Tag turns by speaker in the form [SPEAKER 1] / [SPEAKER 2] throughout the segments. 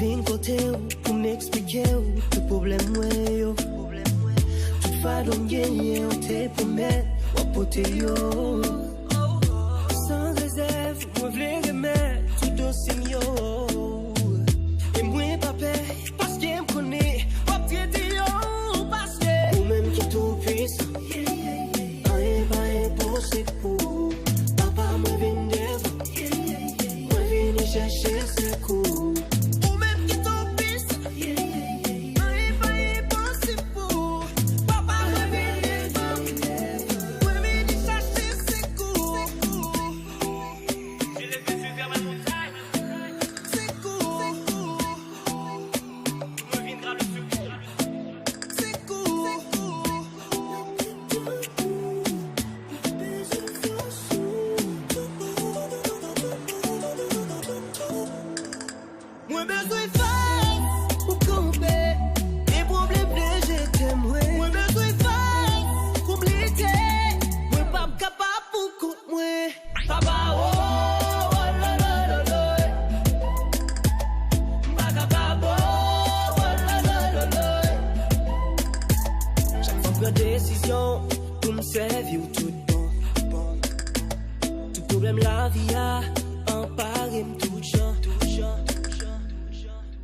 [SPEAKER 1] Vin côté pour m'expliquer le problème yo. Toute fois donc gagner on te promet ou poter yo. Sans réserve, moi v'lais remettre tout dossier yo. Et moi pas paye parce qu'il me connaît, ou traiter yo parce que ou même qui tout puissant. Rien pas impossible pour papa me vient devant. Moi vient chercher secours. Décision pour me servir tout bon. Tout problème la vie a emparé tout genre.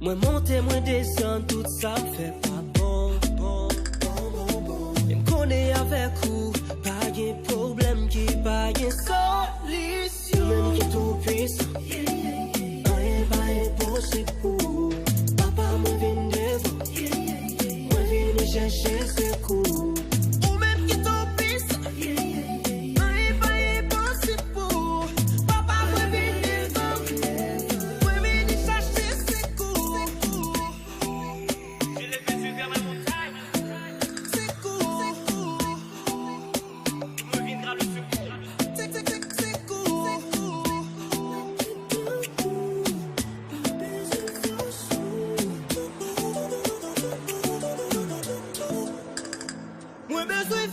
[SPEAKER 1] Moi monter, moi descendre, tout ça fait pas bon. Et me connaît avec vous, pas de problème qui pas de solution. Même qui tout puissant, rien pas impossible pour papa me vient devant. Moi viens chercher secours. Besoin